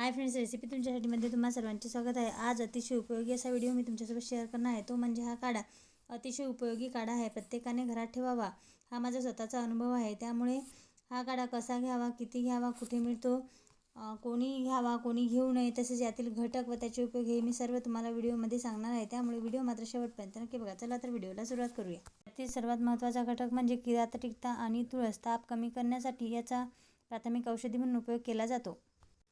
Hi friends, recipe तुमच्यासाठी तुम्हा सर्वांचे स्वागत आहे। आज अतिशय उपयोगी असा व्हिडिओ मी तुमच्यासोबत शेअर करणार आहे। तो म्हणजे हा काढा अतिशय उपयोगी काढा आहे, प्रत्येकाने घरात ठेवावा। हा माझा स्वतःचा अनुभव आहे, त्यामुळे हा काढा कसा घ्यावा, किती घ्यावा, कुठे मिळतो, कोणी घ्यावा, कोणी घेऊ नये, तसेच यातील घटक व त्याचे उपयोग हे मी सर्व तुम्हाला व्हिडिओमध्ये सांगणार आहे। त्यामुळे व्हिडिओ मात्र शेवटपर्यंत नक्की बघा। चला तर व्हिडिओला सुरुवात करूया। यातील सर्वात महत्त्वाचा घटक म्हणजे किरातरिक्ता आणि तुळस। ताप कमी करण्यासाठी याचा प्राथमिक औषधी म्हणून उपयोग केला जातो।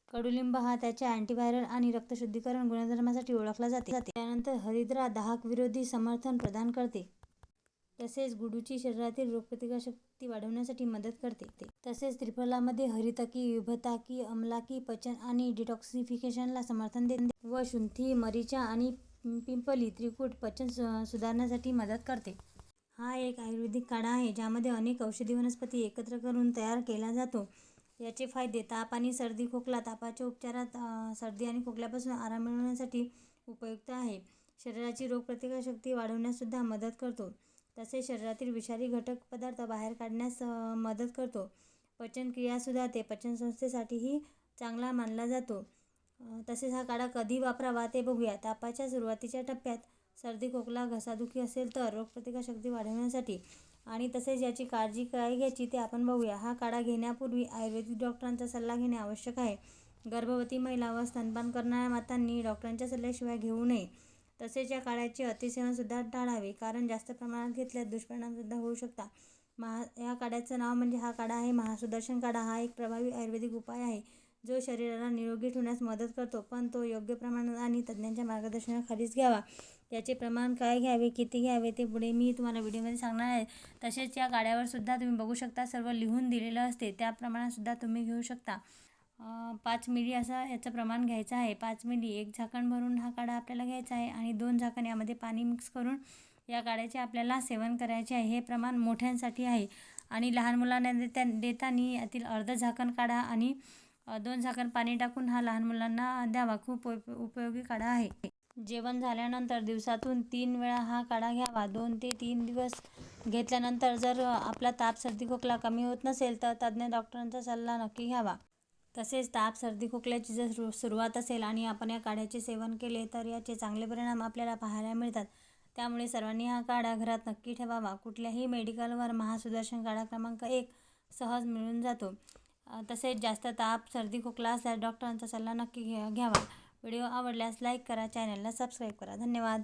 कडुलिंब हा त्याच्या अँटीव्हायरल आणि रक्तशुद्धीकरण गुणधर्मासाठी ओळखला जाते। त्यानंतर हरिद्रा दाहक विरोधी समर्थन प्रदान करते। तसेच गुडूची शरीरातील रोगप्रतिकारशक्ती वाढवण्यासाठी मदत करते। तसेच त्रिफलामध्ये हरितकी, विभताकी, अमलाकी पचन आणि डिटॉक्सिफिकेशनला समर्थन देते व शुंठी, मरीचा आणि पिंपली त्रिकूट पचन सुधारण्यासाठी मदत करते। हा एक आयुर्वेदिक काढा आहे, ज्यामध्ये अनेक औषधी वनस्पती एकत्र करून तयार केला जातो। याचे फायदे: ताप आणि सर्दी खोकला। तापाच्या उपचारात सर्दी आणि खोकल्यापासून आराम मिळवण्यासाठी उपयुक्त आहे। शरीराची रोगप्रतिकारशक्ती वाढवण्यास सुद्धा मदत करतो। तसेच शरीरातील विषारी घटक पदार्थ बाहेर काढण्यास मदत करतो। पचनक्रिया सुधारते, पचनसंस्थेसाठीही चांगला मानला जातो। तसेच हा काढा कधी वापरावा ते बघूया। तापाच्या सुरुवातीच्या टप्प्यात सर्दी खोकला घसादुखी असेल तर रोगप्रतिकारशक्ती वाढवण्यासाठी, आणि तसेच याची काळजी काय घ्यायची ते आपण बघूया। हा काढा घेण्यापूर्वी आयुर्वेदिक डॉक्टरांचा सल्ला घेणे आवश्यक आहे। गर्भवती महिला व स्तनपान करणाऱ्या मातांनी डॉक्टरांच्या सल्ल्याशिवाय घेऊ नये। तसेच या काढ्याचे अतिसेवन सुद्धा टाळावे, कारण जास्त प्रमाणात घेतल्यास दुष्परिणाम सुद्धा होऊ शकतात। या काढ्याचं नाव म्हणजे हा काढा आहे महासुदर्शन काढा। हा एक प्रभावी आयुर्वेदिक उपाय आहे, जो शरीराला निरोगी ठेवण्यास मदत करतो, पण तो योग्य प्रमाणात आणि तज्ज्ञांच्या मार्गदर्शनाखालीच घ्यावा। याचे प्रमाण काय घ्यावे, किती घ्यावे ते पुढे मी तुम्हाला व्हिडिओमध्ये सांगणार आहे। तसेच या काढ्यावर सुद्धा तुम्ही बघू शकता, सर्व लिहून दिलेलं असते, त्या प्रमाणात सुद्धा तुम्ही घेऊ शकता। 5 मिली असं याचं प्रमाण घ्यायचं आहे। 5 मिली एक झाकण भरून हा काढा आपल्याला घ्यायचा आहे, आणि 2 झाकण यामध्ये पाणी मिक्स करून या काढ्याचे आपल्याला सेवन करायचे आहे। हे प्रमाण मोठ्यांसाठी आहे, आणि लहान मुलांना देताना यातील अर्ध झाकण काढा आणि 2 झाकण पाणी टाकून हा लहान मुलांना द्यावा। खूप उपयोगी काढा आहे। जेवण झाल्यानंतर दिवसातून 3 वेळा हा काढा घ्यावा। 2 ते 3 दिवस घेतल्यानंतर जर आपला ताप सर्दी खोकला कमी होत नसेल तर तज्ज्ञ डॉक्टरांचा सल्ला नक्की घ्यावा। तसेच ताप सर्दी खोकल्याची जर सुरुवात असेल आणि आपण या काढ्याचे सेवन केले तर याचे चांगले परिणाम आपल्याला पाहायला मिळतात। त्यामुळे सर्वांनी हा काढा घरात नक्की ठेवावा। कुठल्याही मेडिकलवर महासुदर्शन काढा क्रमांक 1 सहज मिळून जातो। तसेच जास्त ताप सर्दी खोकला असल्यास डॉक्टरांचा सल्ला नक्की घ्यावा। व्हिडिओ आवडल्यास लाईक करा, चॅनलला सबस्क्राईब करा। धन्यवाद।